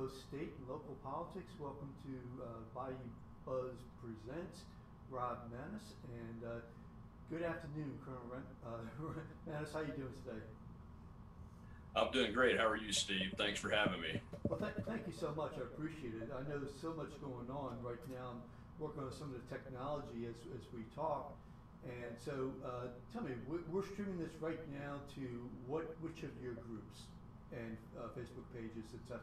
both state and local politics. Welcome to Bayou Buzz Presents. Rob Maness, and good afternoon, Colonel Maness. How you doing today? I'm doing great. How are you, Steve? Thanks for having me. Well, thank you so much. I appreciate it. I know there's so much going on right now. I'm working on some of the technology as we talk. And so tell me, we're streaming this right now to which of your groups and Facebook pages, etc.?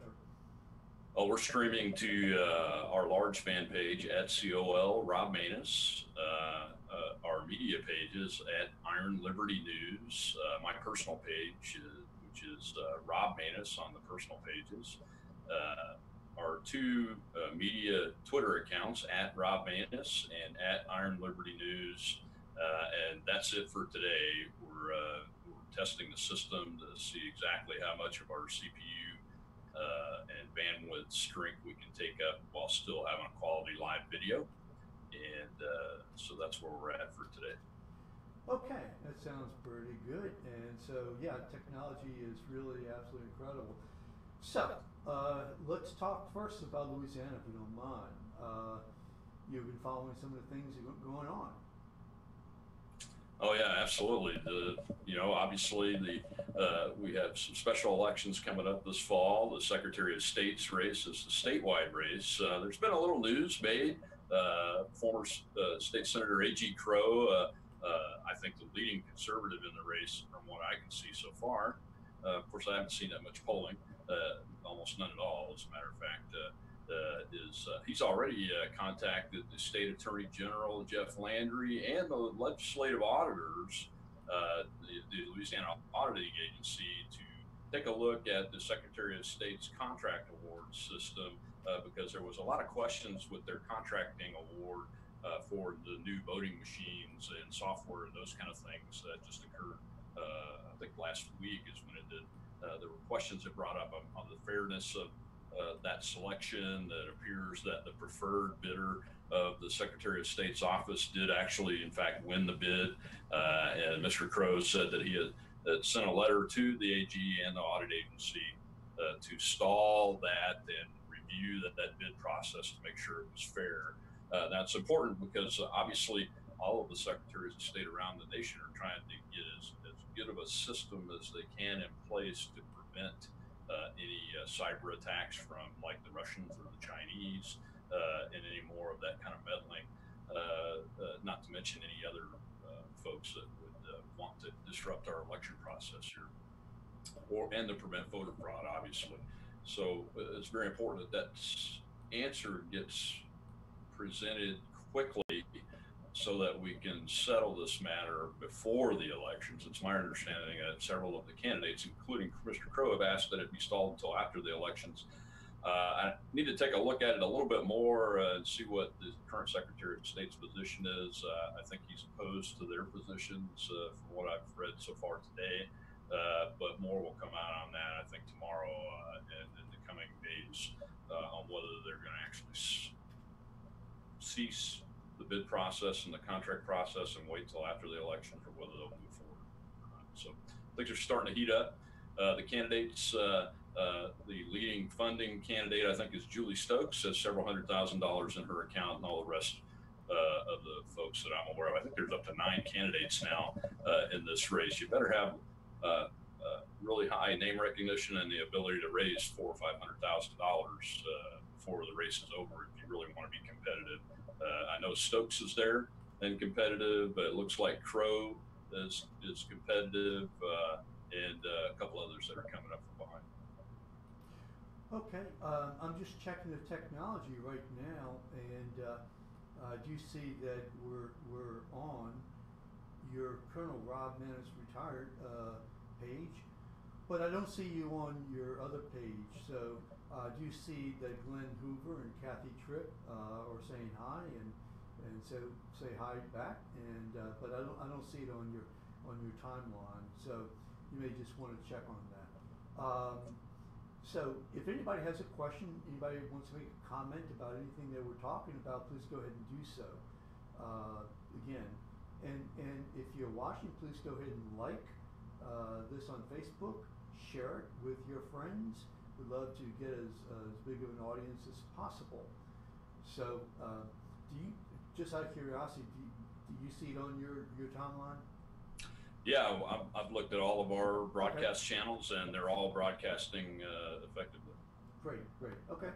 Oh, we're streaming to our large fan page at COL Rob Maness, our media pages at Iron Liberty News, my personal page, which is Rob Maness on the personal pages, our two media Twitter accounts at Rob Maness and at Iron Liberty News. And that's it for today. We're testing the system to see exactly how much of our CPU and bandwidth strength we can take up while still having a quality live video. And so that's where we're at for today. Okay, that sounds pretty good. And so, yeah, technology is really absolutely incredible. So, let's talk first about Louisiana, if you don't mind. You've been following some of the things that are going on. Oh yeah, absolutely. Obviously we have some special elections coming up this fall. The Secretary of State's race is the statewide race. There's been a little news made. Former State Senator A.G. Crow, I think the leading conservative in the race from what I can see so far. Of course, I haven't seen that much polling, almost none at all, as a matter of fact. He's already contacted the State Attorney General Jeff Landry and the legislative auditors, the Louisiana Auditing Agency, to take a look at the Secretary of State's contract award system because there was a lot of questions with their contracting award for the new voting machines and software and those kind of things that just occurred. I think last week is when it did. There were questions that brought up on the fairness of that selection. That appears that the preferred bidder of the Secretary of State's office did actually, in fact, win the bid. And Mr. Crow said that he had sent a letter to the AG and the audit agency to stall that and review that bid process to make sure it was fair. That's important because obviously all of the secretaries of state around the nation are trying to get as good of a system as they can in place to prevent any cyber attacks from like the Russians or the Chinese and any more of that kind of meddling, not to mention any other folks that would want to disrupt our election process here and to prevent voter fraud, obviously. So it's very important that answer gets presented quickly so that we can settle this matter before the elections. It's my understanding that several of the candidates, including Mr. Crow, have asked that it be stalled until after the elections. I need to take a look at it a little bit more and see what the current Secretary of State's position is. I think he's opposed to their positions from what I've read so far today, but more will come out on that, I think, tomorrow and in the coming days on whether they're going to actually cease the bid process and the contract process and wait till after the election or whether they'll move forward. So things are starting to heat up. The candidates, the leading funding candidate, I think, is Julie Stokes, has several $100,000 in her account, and all the rest of the folks that I'm aware of. I think there's up to 9 candidates now in this race. You better have really high name recognition and the ability to raise $400,000 or $500,000 before the race is over if you really want to be competitive. I know Stokes is there and competitive, but it looks like Crow is competitive, and a couple others that are coming up from behind. Okay, I'm just checking the technology right now, and I do see that we're on your Colonel Rob Maness retired page, but I don't see you on your other page. So I do see that Glenn Hoover and Kathy Tripp are saying hi, and so say hi back. And but I don't see it on your timeline. So you may just want to check on that. So if anybody has a question, anybody wants to make a comment about anything that we're talking about, please go ahead and do so. Again, and if you're watching, please go ahead and like this on Facebook, share it with your friends, would love to get as big of an audience as possible. So, do you, just out of curiosity, do you see it on your timeline? Yeah, I've looked at all of our broadcast Okay. channels, and they're all broadcasting effectively. Great, great. Okay.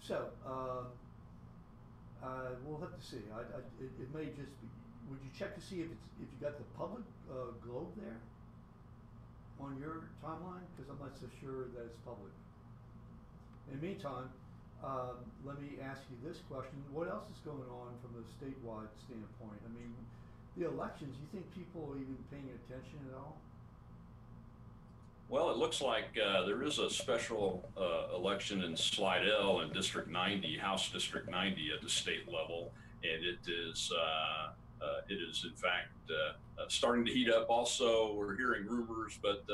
So, we'll have to see. It may just be. Would you check to see if you got the public globe there on your timeline? Because I'm not so sure that it's public. In the meantime, let me ask you this question: what else is going on from a statewide standpoint? I mean, the elections. You think people are even paying attention at all? Well, it looks like there is a special election in Slidell in District 90, House District 90 at the state level, and it is in fact starting to heat up. Also, we're hearing rumors, but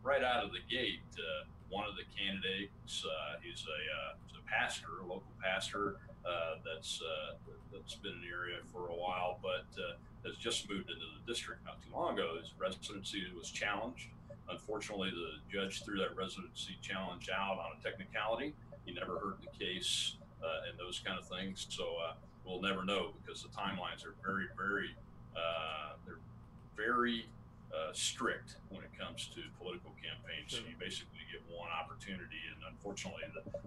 right out of the gate, one of the candidates, he's a pastor, a local pastor that's been in the area for a while, but has just moved into the district not too long ago. His residency was challenged. Unfortunately, the judge threw that residency challenge out on a technicality. He never heard the case and those kind of things. So we'll never know because the timelines are they're very strict when it comes to political campaigns. Sure. So you basically get one opportunity, and unfortunately,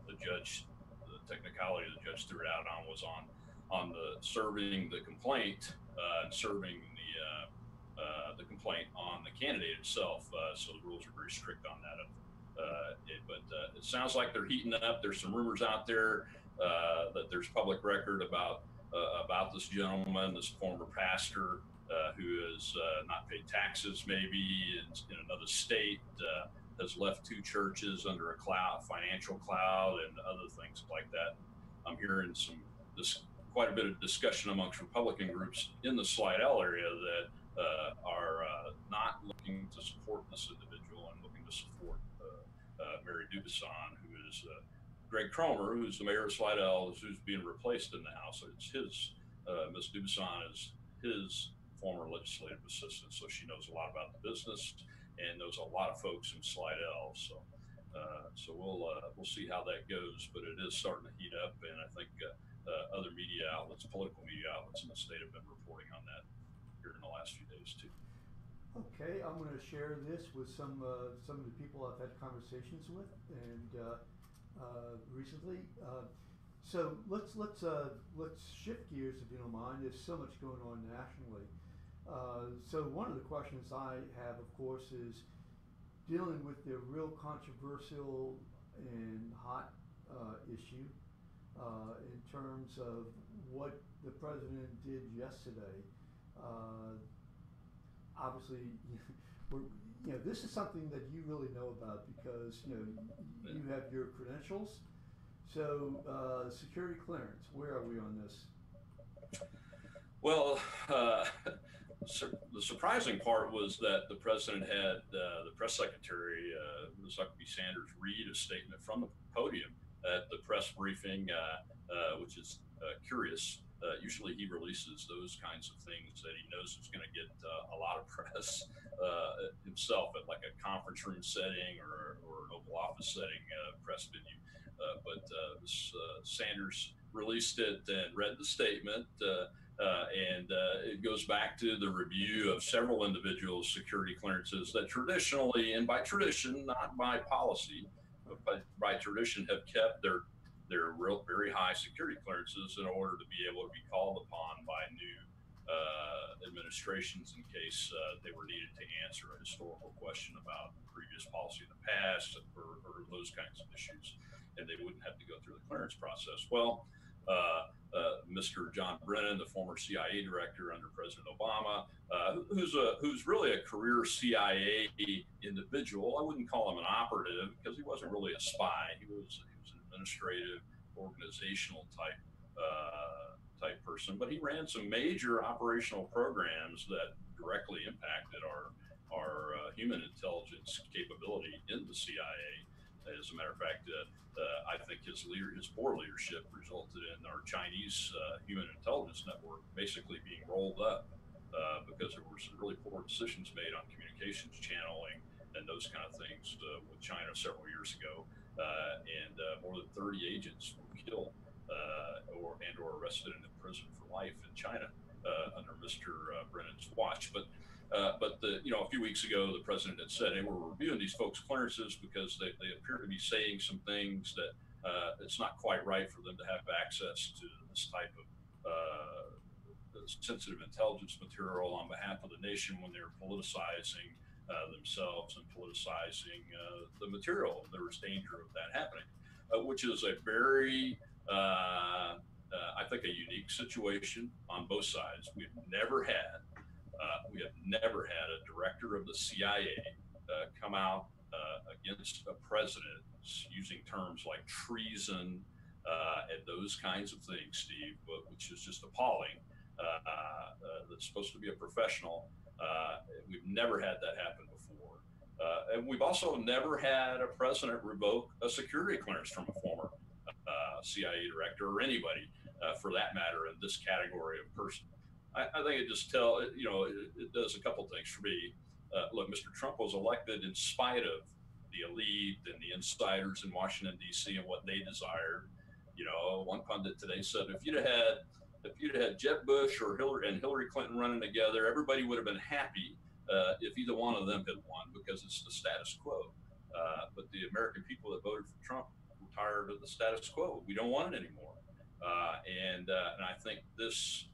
the judge, the technicality the judge threw it out on was on the serving the complaint and serving the complaint on the candidate itself. So the rules are very strict on that. But it sounds like they're heating up. There's some rumors out there that there's public record about this gentleman, this former pastor who has not paid taxes, maybe in another state, has left two churches under a financial cloud, and other things like that. I'm hearing quite a bit of discussion amongst Republican groups in the Slidell area that are not looking to support this individual and looking to support Mary Dubuisson, who is Greg Cromer, who's the mayor of Slidell, who's being replaced in the House. It's Ms. Dubuisson is his former legislative assistant, so she knows a lot about the business and knows a lot of folks in Slidell. So we'll see how that goes, but it is starting to heat up, and I think other media outlets, political media outlets in the state have been reporting on that here in the last few days too. Okay, I'm going to share this with some of the people I've had conversations with, and recently. So let's shift gears, if you don't mind. There's so much going on nationally. So one of the questions I have, of course, is dealing with the real controversial and hot issue in terms of what the president did yesterday. Obviously, this is something that you really know about because you have your credentials. So security clearance, where are we on this? Well, the surprising part was that the president had the press secretary, Ms. Huckabee Sanders, read a statement from the podium at the press briefing, which is curious. Usually he releases those kinds of things that he knows is going to get a lot of press himself at like a conference room setting or an Oval Office setting, press venue. But Sanders released it and read the statement, and it goes back to the review of several individuals' security clearances that traditionally, and by tradition, not by policy, but by tradition, have kept their very high security clearances in order to be able to be called upon by new administrations in case they were needed to answer a historical question about previous policy in the past or those kinds of issues, and they wouldn't have to go through the clearance process. Well, Mr. John Brennan, the former CIA director under President Obama, who's really a career CIA individual. I wouldn't call him an operative because he wasn't really a spy. He was an administrative, organizational type person, but he ran some major operational programs that directly impacted our human intelligence capability in the CIA. As a matter of fact, I think his poor leadership resulted in our Chinese human intelligence network basically being rolled up because there were some really poor decisions made on communications channeling and those kind of things with China several years ago. and more than 30 agents were killed or arrested and imprisoned for life in China under Mr. Brennan's watch. But a few weeks ago, the president had said, "Hey, we're reviewing these folks' clearances because they appear to be saying some things that it's not quite right for them to have access to this type of sensitive intelligence material on behalf of the nation when they're politicizing themselves and politicizing the material. There was danger of that happening, which is a very, I think, a unique situation on both sides. We have never had a director of the CIA come out against a president using terms like treason and those kinds of things, Steve, which is just appalling. That's supposed to be a professional. We've never had that happen before. And we've also never had a president revoke a security clearance from a former CIA director or anybody for that matter in this category of person. I think it just it does a couple things for me. Look, Mr. Trump was elected in spite of the elite and the insiders in Washington, D.C. and what they desired. One pundit today said if you'd have had Jeb Bush or Hillary Clinton running together, everybody would have been happy if either one of them had won because it's the status quo. But the American people that voted for Trump were tired of the status quo. We don't want it anymore. And I think this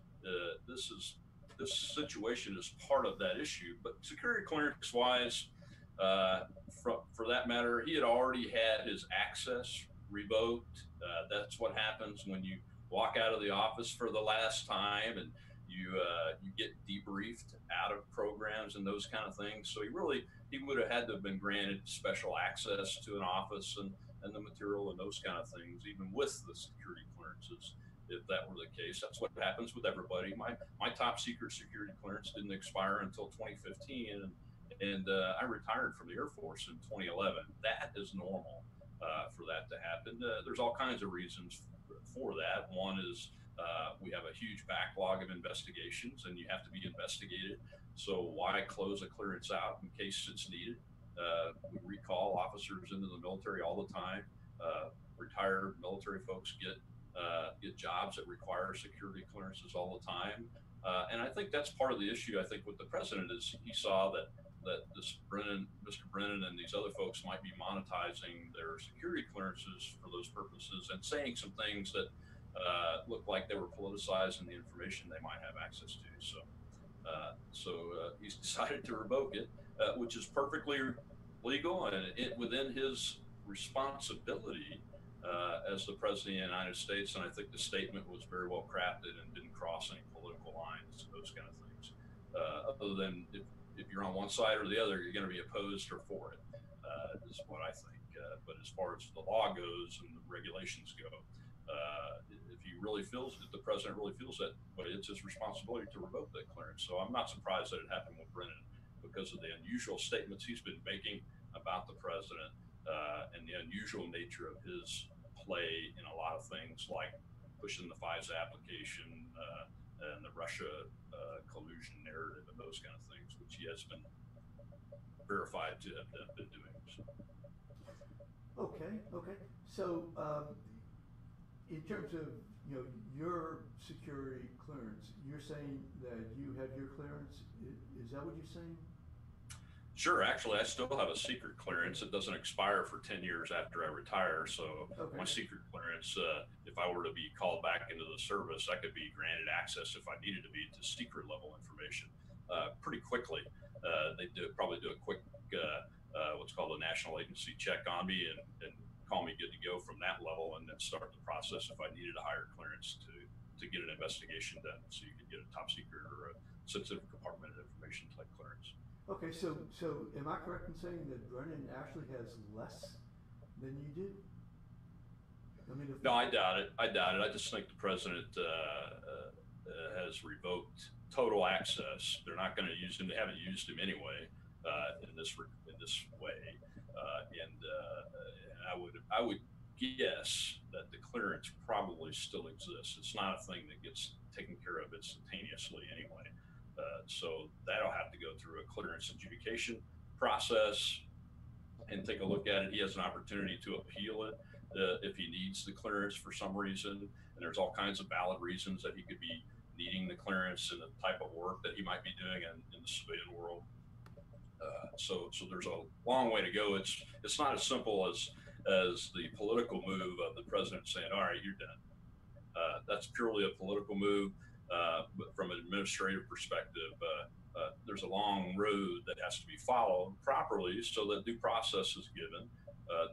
situation is part of that issue. But security clearance wise, for that matter, he had already had his access revoked. That's what happens when you walk out of the office for the last time and you get debriefed out of programs and those kind of things. So he would have had to have been granted special access to an office and the material and those kind of things, even with the security clearances. If that were the case, that's what happens with everybody. My top secret security clearance didn't expire until 2015, and I retired from the Air Force in 2011. That is normal for that to happen. There's all kinds of reasons for that. One is we have a huge backlog of investigations, and you have to be investigated. So why close a clearance out in case it's needed? We recall officers into the military all the time. Retired military folks get jobs that require security clearances all the time. And I think that's part of the issue. I think with the president is he saw that Mr. Brennan and these other folks might be monetizing their security clearances for those purposes and saying some things that looked like they were politicizing the information they might have access to. So he's decided to revoke it, which is perfectly legal and within his responsibility as the president of the United States. And I think the statement was very well crafted and didn't cross any political lines, those kind of things. Other than if you're on one side or the other, you're going to be opposed or for it, is what I think. But as far as the law goes and the regulations go, if the president really feels that way, it's his responsibility to revoke that clearance. So I'm not surprised that it happened with Brennan because of the unusual statements he's been making about the president and the unusual nature of his play in a lot of things like pushing the FISA application and the Russia collusion narrative and those kind of things, which he has been verified to have been doing. So. Okay. So in terms of your security clearance, you're saying that you have your clearance. Is that what you're saying? Sure. Actually, I still have a secret clearance. It doesn't expire for 10 years after I retire. So my secret clearance, if I were to be called back into the service, I could be granted access if I needed to be to secret level information pretty quickly. They probably do a quick, what's called a national agency check on me and call me good to go from that level and then start the process if I needed a higher clearance to get an investigation done. So you could get a top secret or a sensitive compartmented information type clearance. Okay, so am I correct in saying that Brennan actually has less than you do? No, I doubt it. I just think the president has revoked total access. They're not going to use him. They haven't used him anyway in this way. And I would guess that the clearance probably still exists. It's not a thing that gets taken care of instantaneously anyway. So that'll have to go through a clearance adjudication process. and take a look at it. He has an opportunity to appeal it if he needs the clearance for some reason. And there's all kinds of valid reasons that he could be needing the clearance and the type of work that he might be doing in the civilian world. So there's a long way to go. It's not as simple as the political move of the president saying, "All right, you're done." That's purely a political move. But from an administrative perspective, there's a long road that has to be followed properly so that due process is given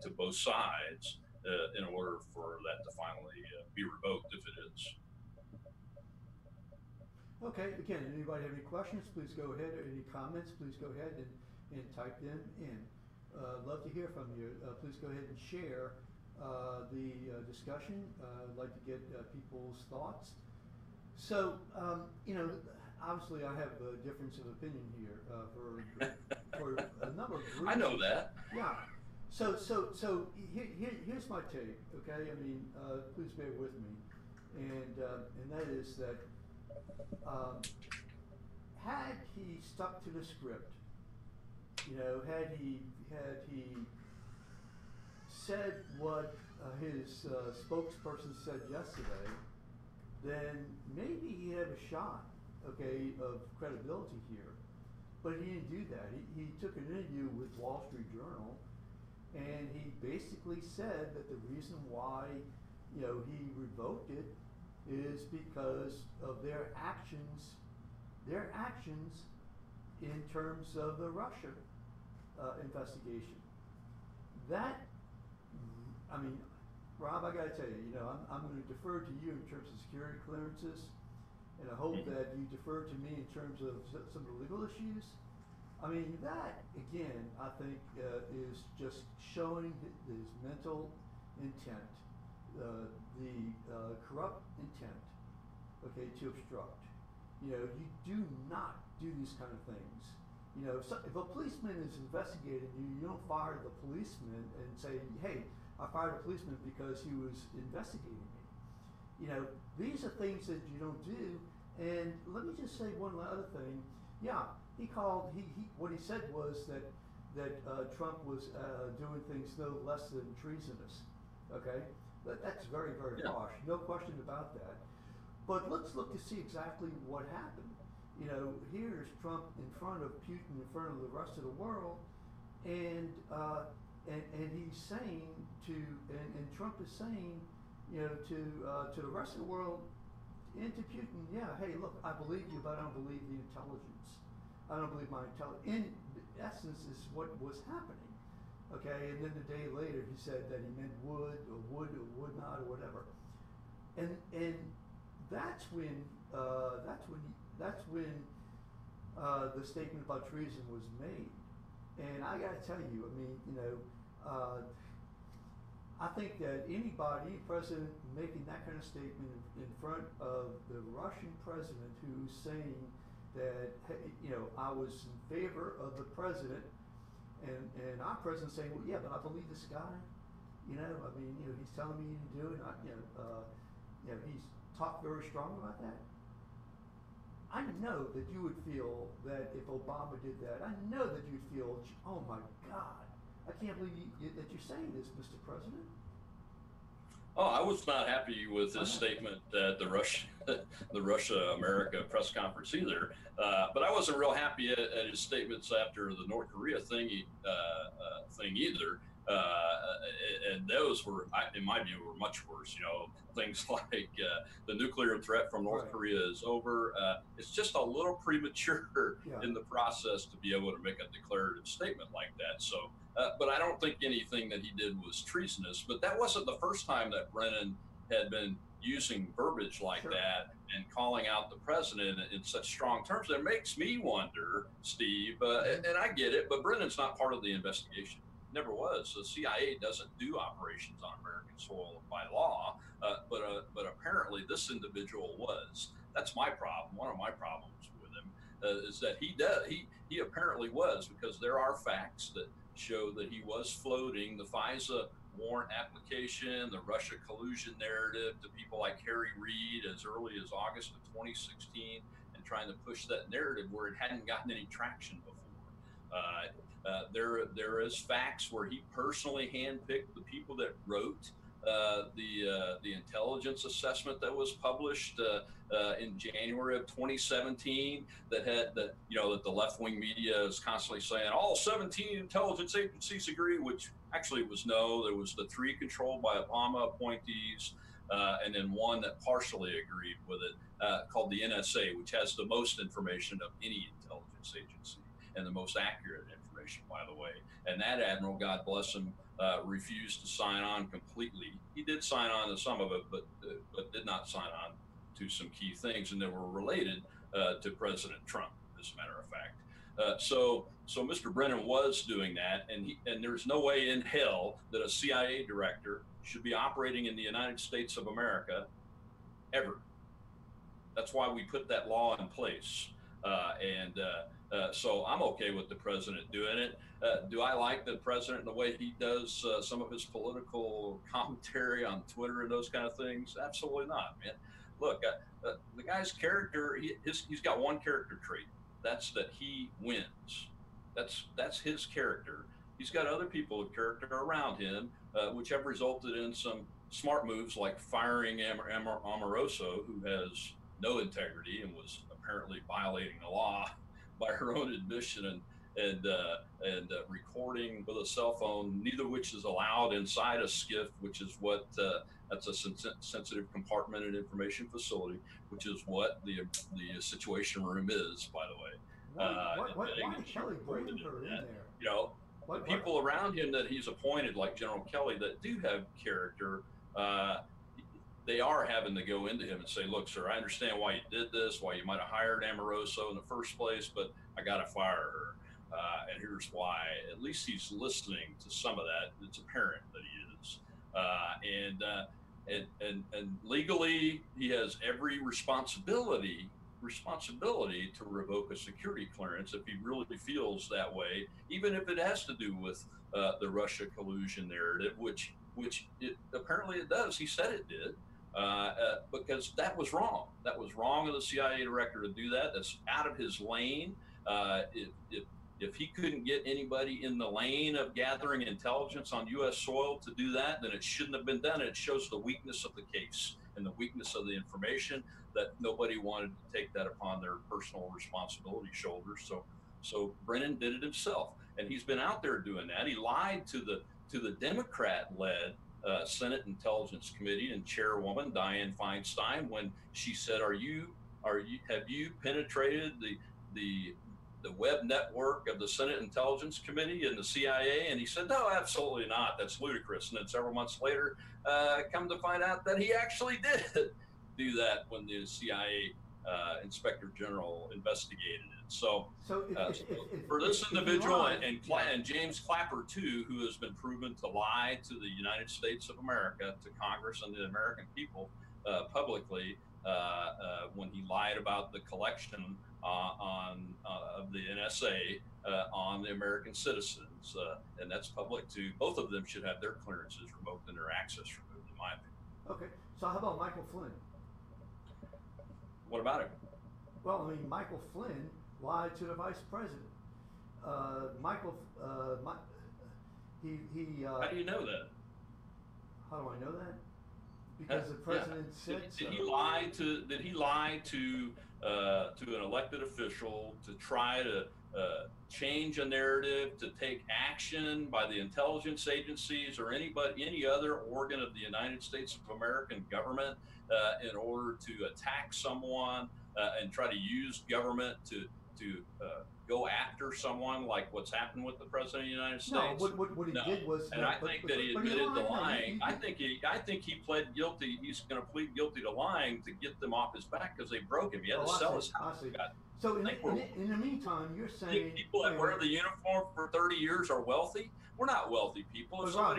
to both sides in order for that to finally be revoked if it is. Okay, again, anybody have any questions, please go ahead, or any comments, please go ahead and type them in. Love to hear from you. Please go ahead and share the discussion. I'd like to get people's thoughts. So, obviously I have a difference of opinion here for a number of reasons. I know that. Yeah. So here's my take, okay? I mean, please bear with me. And that is that had he stuck to the script, had he said what his spokesperson said yesterday, then maybe he had a shot, okay, of credibility here. But he didn't do that. He took an interview with Wall Street Journal, and he basically said that the reason why, he revoked it is because of their actions in terms of the Russia investigation. That, I mean, Rob, I gotta tell you, I'm going to defer to you in terms of security clearances, and I hope that you defer to me in terms of some of the legal issues. I mean, that, again, I think is just showing his mental intent, the corrupt intent, okay, to obstruct. You do not do these kind of things. If a policeman is investigating you, you don't fire the policeman and say, "Hey, I fired a policeman because he was investigating me." These are things that you don't do. And let me just say one other thing. Yeah, he called. What he said was that Trump was doing things no less than treasonous. Okay, but that's very, very harsh. No question about that. But let's look to see exactly what happened. Here's Trump in front of Putin, in front of the rest of the world, and he's saying and Trump is saying, to the rest of the world, and to Putin, yeah, hey, look, I believe you, but I don't believe the intelligence. I don't believe my intelligence. In essence, is what was happening. Okay, and then a day later, he said that he meant would or would not or whatever, and that's when the statement about treason was made. And I got to tell you, I mean, I think that any president making that kind of statement in front of the Russian president who's saying that, hey, I was in favor of the president, and our president saying, well, yeah, but I believe this guy. I mean, he's telling me to do it. He's talked very strong about that. I know that you would feel that if Obama did that, I know that you'd feel, oh my God, I can't believe that you're saying this, Mr. President. Oh, I was not happy with his statement at the Russia-America press conference either. But I wasn't real happy at his statements after the North Korea thing either. And those were, in my view, were much worse. Things like the nuclear threat from North Korea is over. It's just a little premature in the process to be able to make a declarative statement like that. So, but I don't think anything that he did was treasonous. But that wasn't the first time that Brennan had been using verbiage like that and calling out the president in such strong terms. It makes me wonder, Steve, and I get it, but Brennan's not part of the investigation. Never was. The CIA doesn't do operations on American soil by law, but apparently this individual was. That's my problem. One of my problems with him is that he apparently was, because there are facts that show that he was floating the FISA warrant application, the Russia collusion narrative to people like Harry Reid as early as August of 2016, and trying to push that narrative where it hadn't gotten any traction before. There is facts where he personally handpicked the people that wrote the intelligence assessment that was published in January of 2017 that that the left-wing media is constantly saying all 17 intelligence agencies agree, which actually was no. There was the 3 controlled by Obama appointees, and then one that partially agreed with it, called the NSA, which has the most information of any intelligence agency and the most accurate information, by the way. And that admiral, God bless him, refused to sign on completely. He did sign on to some of it, but did not sign on to some key things, and they were related to President Trump, as a matter of fact. So Mr. Brennan was doing that, and there's no way in hell that a CIA director should be operating in the United States of America ever. That's why we put that law in place. So I'm okay with the president doing it. Do I like the president and the way he does some of his political commentary on Twitter and those kind of things? Absolutely not, man. Look, the guy's character, he's got one character trait. That's that he wins. That's his character. He's got other people of character around him, which have resulted in some smart moves like firing Omaroso, who has no integrity and was apparently violating the law by her own admission, and recording with a cell phone, neither of which is allowed inside a SCIF, which is what that's a sensitive compartmented information facility, which is what the Situation Room is, by the way. Why did Kelly bring her in there? You know, the people around him that he's appointed, like General Kelly, that do have character, they are having to go into him and say, look, sir, I understand why you did this, why you might have hired Omaroso in the first place, but I got to fire her. And here's why. At least he's listening to some of that. It's apparent that he is. And legally, he has every responsibility to revoke a security clearance if he really feels that way, even if it has to do with the Russia collusion narrative, which apparently it does. He said it did. Because that was wrong. That was wrong of the CIA director to do that. That's out of his lane. If he couldn't get anybody in the lane of gathering intelligence on U.S. soil to do that, then it shouldn't have been done. It shows the weakness of the case and the weakness of the information, that nobody wanted to take that upon their personal responsibility shoulders. So Brennan did it himself, and he's been out there doing that. He lied to the Democrat-led Senate Intelligence Committee and Chairwoman Dianne Feinstein when she said, have you penetrated the web network of the Senate Intelligence Committee and the CIA? And he said, no, absolutely not. That's ludicrous. And then several months later, come to find out that he actually did do that when the CIA Inspector General investigated it. So for this individual and James Clapper too, who has been proven to lie to the United States of America, to Congress and the American people publicly, when he lied about the collection of the NSA on the American citizens, and that's public too. Both of them should have their clearances revoked and their access removed, in my opinion. Okay, so how about Michael Flynn? What about him? Well, I mean, Michael Flynn lied to the vice president. How do you know that? How do I know that? Because the president said so. Did he lie to an elected official to try to change a narrative, to take action by the intelligence agencies or any other organ of the United States of American government in order to attack someone and try to use government to go after someone, like what's happened with the president of the United States? No, what he did was, and I think that he admitted to lying. I think he pled guilty. He's going to plead guilty to lying to get them off his back because they broke him. He had to sell his house. So in the meantime, you're saying people that wear the uniform for 30 years are wealthy? We're not wealthy people. Rob,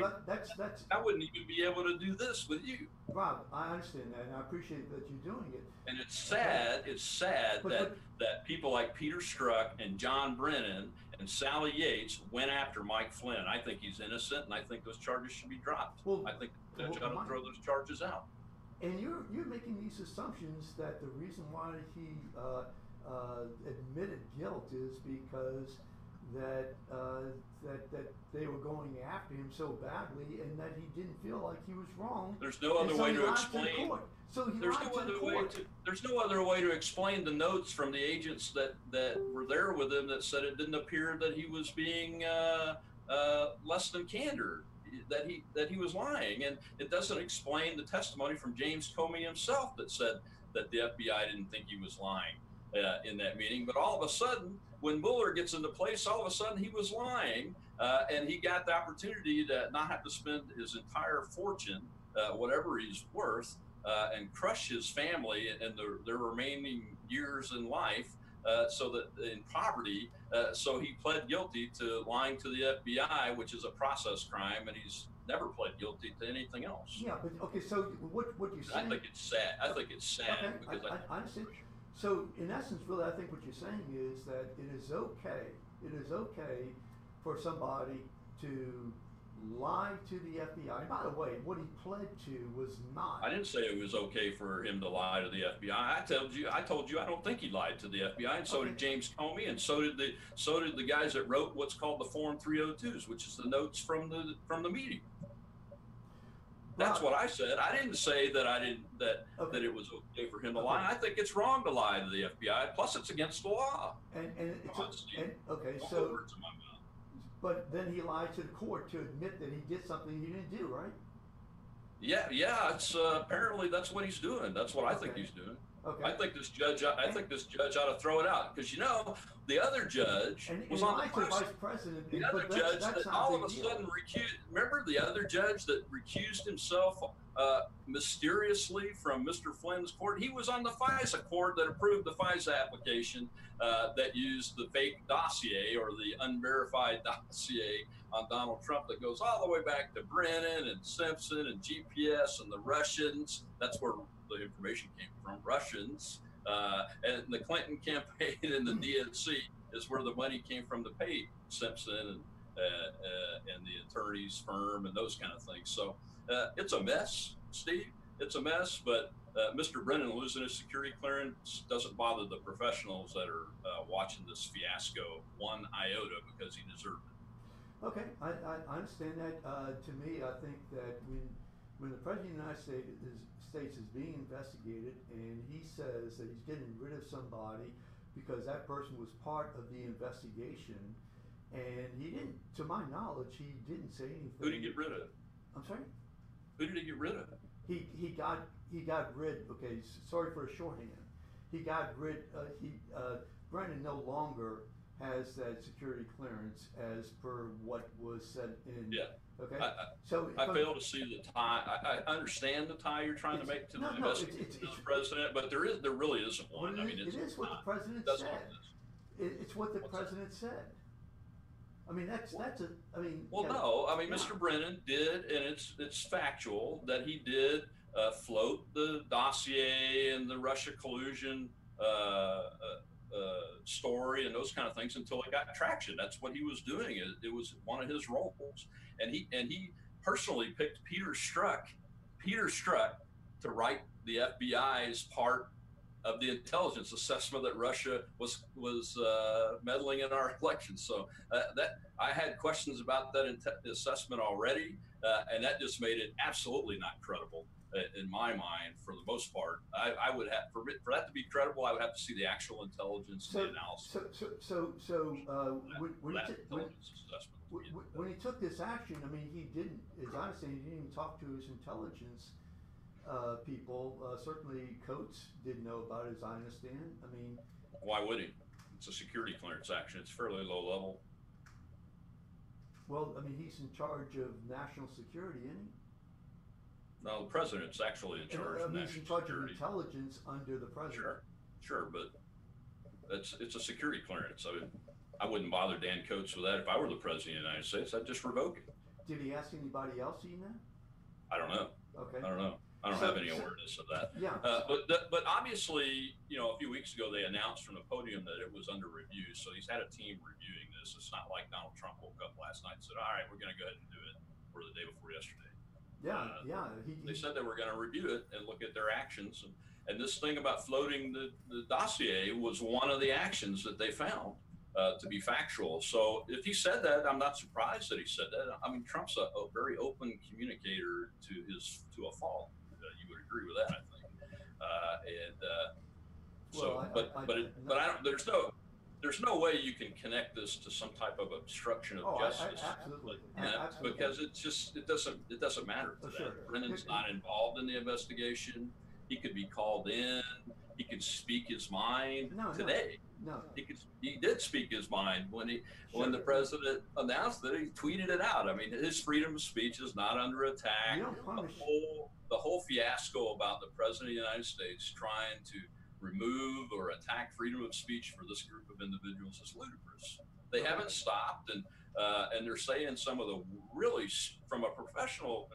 I wouldn't even be able to do this with you. Rob, I understand that, and I appreciate that you're doing it. And it's sad. It's sad that people like Peter Strzok and John Brennan and Sally Yates went after Mike Flynn. I think he's innocent, and I think those charges should be dropped. I think the judge ought to throw those charges out. And you're making these assumptions that the reason why he admitted guilt is because that that they were going after him so badly, and that he didn't feel like he was wrong. There's no other way to explain. So he lied to the court. There's no other way to explain the notes from the agents that were there with him that said it didn't appear that he was being less than candid, that he was lying, and it doesn't explain the testimony from James Comey himself that said that the FBI didn't think he was lying in that meeting. But all of a sudden, when Mueller gets into place, all of a sudden he was lying, and he got the opportunity to not have to spend his entire fortune, whatever he's worth, and crush his family and their remaining years in life, so that in poverty. So he pled guilty to lying to the FBI, which is a process crime, and he's never pled guilty to anything else. Yeah, but okay. So what you're saying? I think it's sad. I think it's sad okay, because I understand. So in essence, really, I think what you're saying is that it is okay. It is okay for somebody to lie to the FBI. And by the way, what he pled to was not. I didn't say it was okay for him to lie to the FBI. I told you I don't think he lied to the FBI, and so did James Comey, and so did the guys that wrote what's called the Form 302s, which is the notes from the meeting. That's what I said. I didn't say that that it was okay for him to lie. I think it's wrong to lie to the FBI. Plus, it's against the law. So. But then he lied to the court to admit that he did something he didn't do, right? Yeah. It's apparently that's what he's doing. That's what I think he's doing. Okay. I think this judge ought to throw it out, because the other judge was on the vice president. The other judge that all of a sudden recused. Remember the other judge that recused himself mysteriously from Mr. Flynn's court? He was on the FISA court that approved the FISA application that used the fake dossier, or the unverified dossier on Donald Trump, that goes all the way back to Brennan and Simpson and GPS and the Russians. That's where the information came from, Russians, and the Clinton campaign and the DNC is where the money came from to pay Simpson and the attorney's firm and those kind of things. So it's a mess, Steve. It's a mess, but Mr. Brennan losing his security clearance doesn't bother the professionals that are watching this fiasco one iota, because he deserved it. Okay, I understand that. To me, I think that when the President of the United States is being investigated, and he says that he's getting rid of somebody because that person was part of the investigation, and he didn't, to my knowledge, he didn't say anything. Who did he get rid of? I'm sorry? Who did he get rid of? He got rid. Okay, sorry for a shorthand. He got rid. Brennan no longer has that security clearance as per what was said in. Yeah. Okay. I fail to see the tie. I understand the tie you're trying to make to the president, but there really isn't one. It is what the president said. It's what the president said. I mean, that's a. I mean. Well, no. I mean, Mr. Brennan did, and it's factual that he did float the dossier and the Russia collusion story and those kind of things until it got traction. That's what he was doing. It was one of his roles, and he personally picked Peter Strzok to write the FBI's part of the intelligence assessment that Russia was meddling in our elections. So that I had questions about that assessment already, and that just made it absolutely not credible in my mind. For the most part, I would have for that to be credible, I would have to see the actual intelligence and the analysis. When he took this action, I mean, he didn't, as I understand, he didn't even talk to his intelligence people. Certainly Coates didn't know about it, as I understand. I mean, why would he? It's a security clearance action. It's fairly low level. Well, I mean, he's in charge of national security, isn't he? No, the president's actually in charge of national security. He's in charge of intelligence under the president. Sure, but it's a security clearance. I wouldn't bother Dan Coates with that. If I were the president of the United States, I'd just revoke it. Did he ask anybody else, you know? I don't know. Okay. I don't know. I don't have any awareness of that. Yeah. But obviously, a few weeks ago they announced from the podium that it was under review. So he's had a team reviewing this. It's not like Donald Trump woke up last night and said, "All right, we're going to go ahead and do it," or the day before yesterday. Yeah. They said they were going to review it and look at their actions. And this thing about floating the dossier was one of the actions that they found. to be factual. So if he said that, I'm not surprised that he said that. I mean, Trump's a very open communicator to a fault. You would agree with that, I think. Well, But I don't. There's no way you can connect this to some type of obstruction of justice. absolutely, absolutely. Because it doesn't matter to Sure. that. Brennan's not involved in the investigation. He could be called in. He could speak his mind today. No. He did speak his mind when the president announced it. He tweeted it out. I mean, his freedom of speech is not under attack. The whole fiasco about the president of the United States trying to remove or attack freedom of speech for this group of individuals is ludicrous. They haven't stopped, and they're saying some of the really, from a professional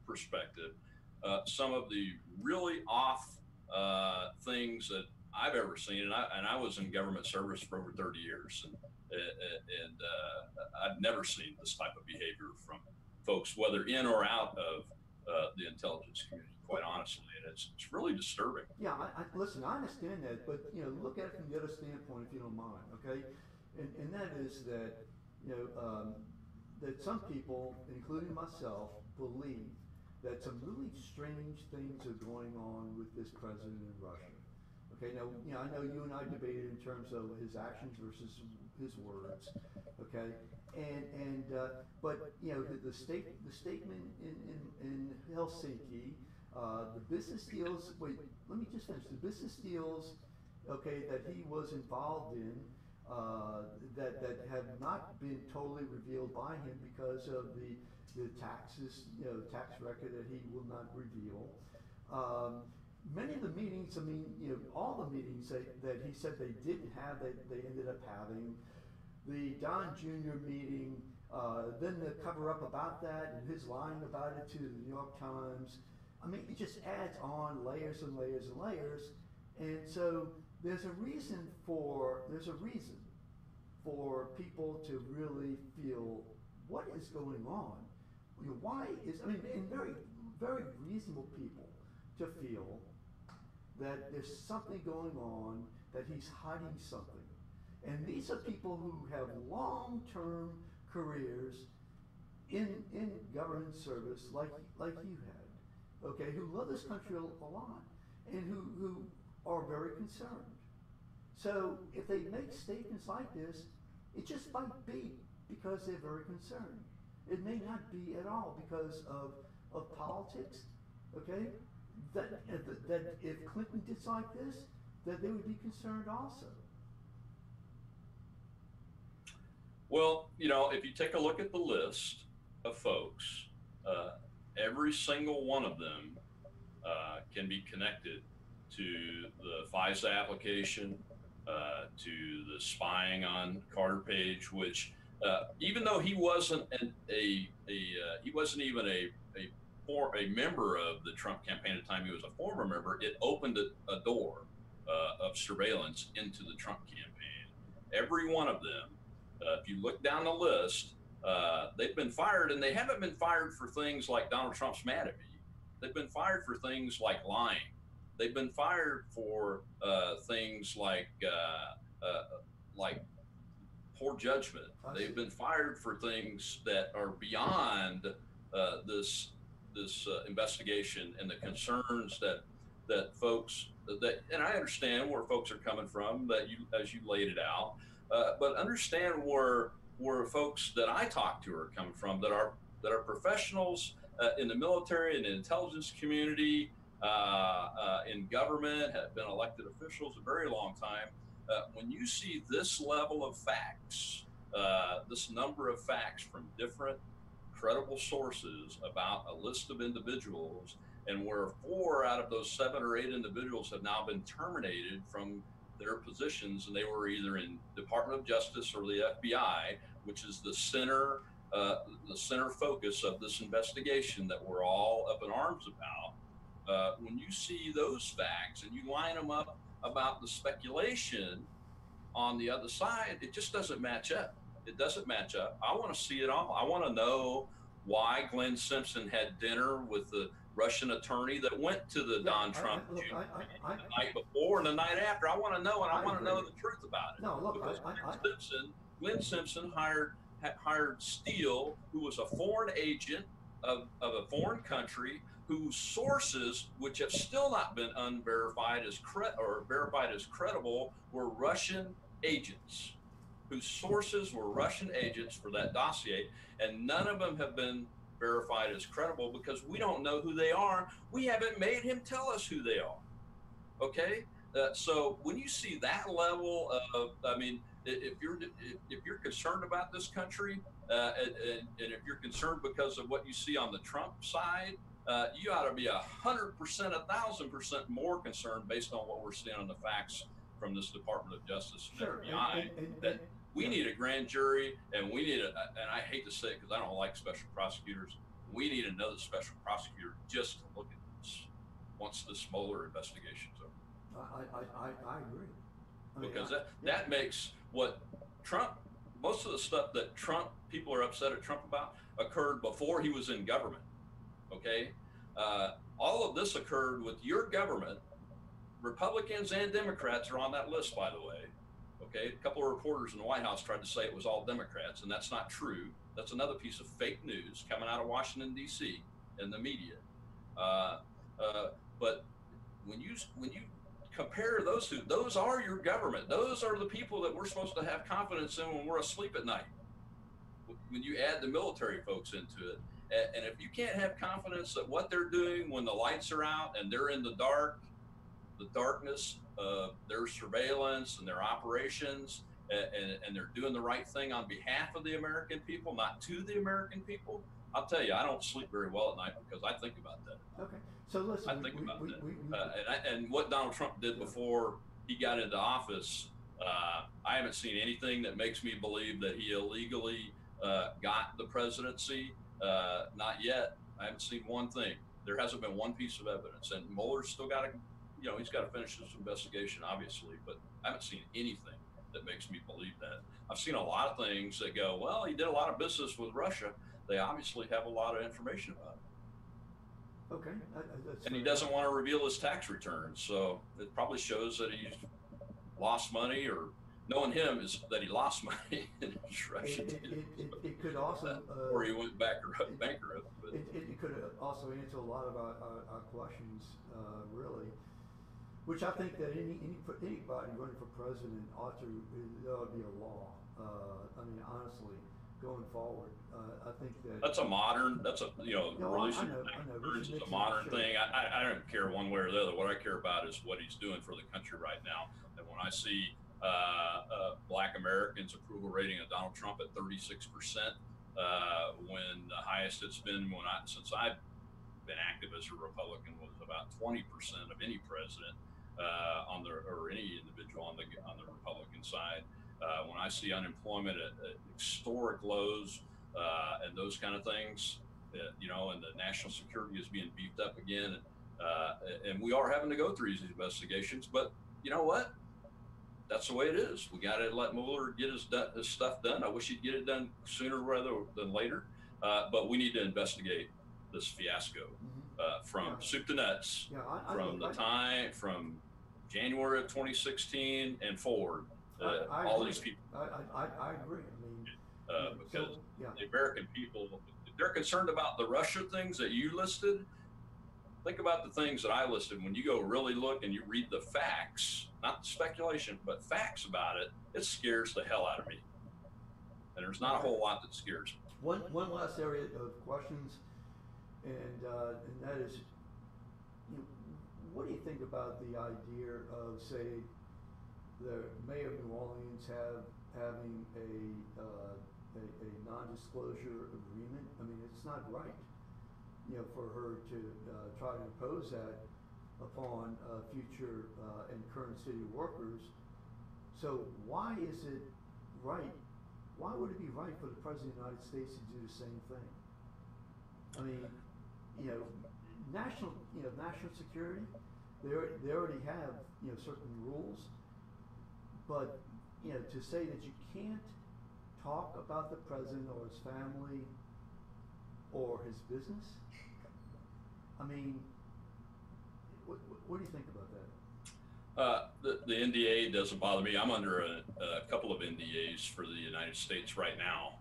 perspective, some of the really off things that I've ever seen, and I was in government service for over 30 years, and I've never seen this type of behavior from folks, whether in or out of the intelligence community, quite honestly, and it's really disturbing. Yeah, listen, I understand that, but look at it from the other standpoint, if you don't mind, okay? And that is that that some people, including myself, believe that some really strange things are going on with this president in Russia. Okay, now I know you and I debated in terms of his actions versus his words. Okay, but the statement in Helsinki, the business deals. Wait, let me just finish. The business deals, okay, that he was involved in, that have not been totally revealed by him because of the taxes, tax record that he will not reveal. Many of the meetings, I mean, all the meetings that he said they didn't have, they ended up having. The Don Jr. meeting, then the cover up about that and his lying about it to the New York Times. I mean, it just adds on layers and layers and layers. And so there's a reason for people to really feel what is going on. And very, very reasonable people to feel that there's something going on, that he's hiding something. And these are people who have long-term careers in government service like you had, okay, who love this country a lot, and who are very concerned. So if they make statements like this, it just might be because they're very concerned. It may not be at all because of politics, okay? That if Clinton did like this, that they would be concerned also. Well, if you take a look at the list of folks, every single one of them can be connected to the FISA application, to the spying on Carter Page, which even though he wasn't he wasn't even a member of the Trump campaign at the time, he was a former member, it opened a door of surveillance into the Trump campaign. Every one of them, if you look down the list, they've been fired, and they haven't been fired for things like Donald Trump's mad at me. They've been fired for things like lying. They've been fired for things like poor judgment. They've been fired for things that are beyond this investigation and the concerns that folks and I understand where folks are coming from, as you laid it out, but understand where folks that I talk to are coming from, that are professionals in the military and the intelligence community, in government, have been elected officials a very long time. When you see this level of facts, this number of facts from different credible sources about a list of individuals, and where 4 out of those 7 or 8 individuals have now been terminated from their positions, and they were either in Department of Justice or the FBI, which is the center focus of this investigation that we're all up in arms about. When you see those facts and you line them up about the speculation on the other side, it just doesn't match up. It doesn't match up. I want to see it all. I want to know why Glenn Simpson had dinner with the Russian attorney that went to the Don Trump look, the night before and the night after. I want to know, and I want to know the truth about it. No, look, Because Glenn Simpson hired Steele, who was a foreign agent of a foreign country, whose sources, which have still not been verified as credible, were Russian agents, whose sources were Russian agents for that dossier, and none of them have been verified as credible because we don't know who they are. We haven't made him tell us who they are. Okay, so when you see that level of, I mean, if you're concerned about this country, and if you're concerned because of what you see on the Trump side, you ought to be 100%, 1,000% more concerned based on what we're seeing on the facts from this Department of Justice and FBI. That we need a grand jury, and we need and I hate to say it because I don't like special prosecutors. We need another special prosecutor just to look at this once this Mueller investigation's over. I agree. Because that makes what Trump, most of the stuff that people are upset at Trump about occurred before he was in government. Okay, all of this occurred with your government. Republicans and Democrats are on that list, by the way. Okay, a couple of reporters in the White House tried to say it was all Democrats, and that's not true. That's another piece of fake news coming out of Washington, D.C. in the media. But when you compare those two, those are your government. Those are the people that we're supposed to have confidence in when we're asleep at night. When you add the military folks into it, and if you can't have confidence that what they're doing when the lights are out and they're in the darkness of their surveillance and their operations, and they're doing the right thing on behalf of the American people, not to the American people, I'll tell you, I don't sleep very well at night because I think about that. Okay, so listen, I think about that. And what Donald Trump did before he got into office, I haven't seen anything that makes me believe that he illegally got the presidency. Not yet. I haven't seen one thing. There hasn't been one piece of evidence, and Mueller's still got to, he's got to finish this investigation, obviously, but I haven't seen anything that makes me believe that. I've seen a lot of things that go, well, he did a lot of business with Russia. They obviously have a lot of information about it. Okay. And he doesn't want to reveal his tax returns, so it probably shows that he's lost money, or knowing him is that he lost money in his Russian it could also, or he went bankrupt. But it could also answer a lot of our questions, really. Which I think that anybody running for president there ought to be a law. I mean, honestly, going forward, I think that's releasing returns is a modern thing. I don't care one way or the other. What I care about is what he's doing for the country right now. And when I see Black Americans' approval rating of Donald Trump at 36%, when the highest it's been since I've been active as a Republican was about 20% of any president. Or any individual on the Republican side, when I see unemployment at historic lows and those kind of things, and the national security is being beefed up again, and we are having to go through these investigations. But you know what? That's the way it is. We got to let Mueller get his stuff done. I wish he'd get it done sooner rather than later, but we need to investigate this fiasco from soup to nuts, from January of 2016 and forward. All these people. I agree. I mean, because the American people, if they're concerned about the Russia things that you listed, think about the things that I listed. When you go really look and you read the facts, not the speculation, but facts about it, it scares the hell out of me. And there's not a whole lot that scares me. One last area of questions, and that is, what do you think about the idea of, say, the mayor of New Orleans having a non-disclosure agreement? I mean, it's not right, for her to try to impose that upon future and current city workers. So why is it right? Why would it be right for the President of the United States to do the same thing? I mean, national security, they already have, certain rules, but, to say that you can't talk about the president or his family or his business, I mean, what do you think about that? The NDA doesn't bother me. I'm under a couple of NDAs for the United States right now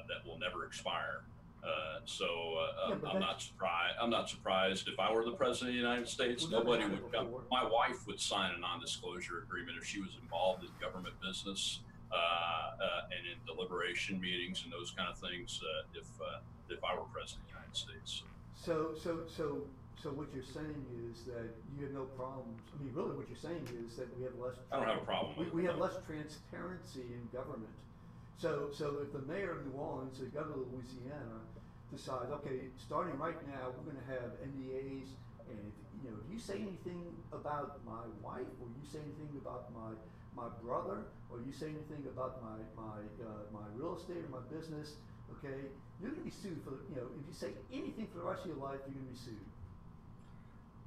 that will never expire. Yeah, but I'm not surprised. I'm not surprised if I were the president of the United States. we've never Nobody had would it come. before. My wife would sign a non-disclosure agreement if she was involved in government business and in deliberation meetings and those kind of things. If I were president of the United States. So what you're saying is that you have no problems. I mean, really, what you're saying is that we have less. I don't have a problem with it. We have less transparency in government. So if the mayor of New Orleans, the governor of Louisiana, decides, okay, starting right now, we're going to have NDAs, and if you say anything about my wife, or you say anything about my brother, or you say anything about my real estate or my business, okay, you're going to be sued for, if you say anything for the rest of your life, you're going to be sued.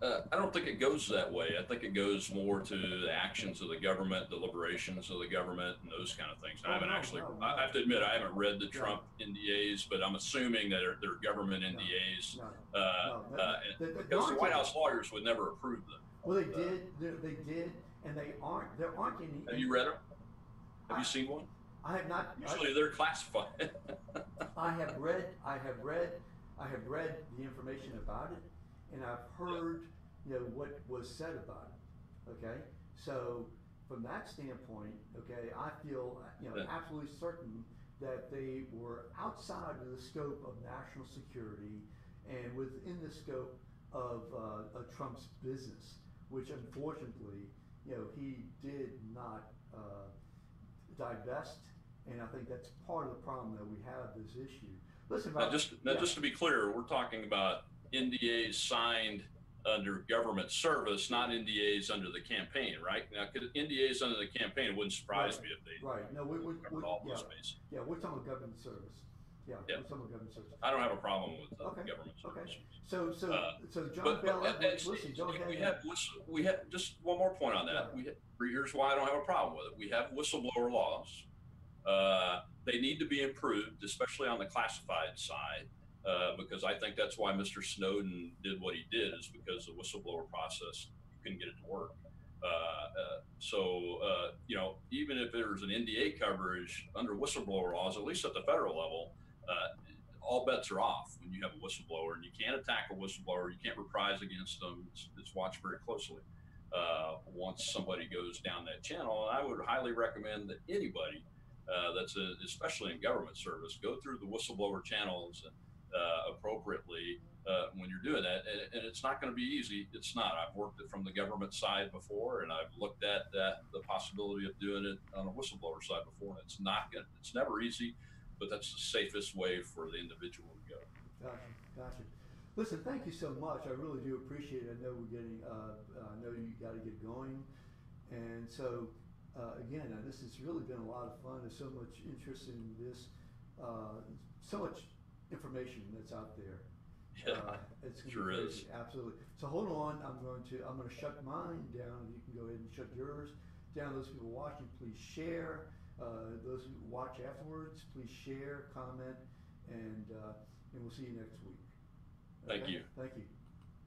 I don't think it goes that way. I think it goes more to the actions of the government, deliberations of the government, and those kind of things. I haven't I have to admit, I haven't read the Trump NDAs, but I'm assuming that they're government NDAs. Because the White House lawyers would never approve them. Well, they did, and there aren't any. Have you read them? Have you seen one? I have not. Usually they're classified. I have read the information about it, and I've heard what was said about it. Okay, so from that standpoint, okay, I feel absolutely certain that they were outside of the scope of national security and within the scope of Trump's business, which unfortunately he did not divest. And I think that's part of the problem that we have this issue. Listen, just to be clear, we're talking about NDAs signed under government service, not NDAs under the campaign, right? Now, NDAs under the campaign, it wouldn't surprise me if they No, we all those bases. Yeah, we're talking about government service. Yeah, we're talking about government service. I don't have a problem with government service. Okay. So John Bell, listen, go ahead. We have just one more point on that. Here's why I don't have a problem with it. We have whistleblower laws. They need to be improved, especially on the classified side, because I think that's why Mr. Snowden did what he did, is because the whistleblower process, you couldn't get it to work. Even if there's an NDA coverage under whistleblower laws, at least at the federal level, all bets are off when you have a whistleblower, and you can't attack a whistleblower, you can't reprise against them. It's watched very closely once somebody goes down that channel. And I would highly recommend that anybody especially in government service, go through the whistleblower channels appropriately when you're doing that. And it's not going to be easy. It's not. I've worked it from the government side before, and I've looked at the possibility of doing it on a whistleblower side before. And it's never easy, but that's the safest way for the individual to go. Gotcha. Listen, thank you so much. I really do appreciate it. I know I know you got to get going, and so. Again, this has really been a lot of fun. There's so much interest in this, so much information that's out there. Yeah, it's sure is. Absolutely. So hold on. I'm going to shut mine down. You can go ahead and shut yours down. Those people watching, please share. Those who watch afterwards, please share, comment, and we'll see you next week. Okay? Thank you. Thank you.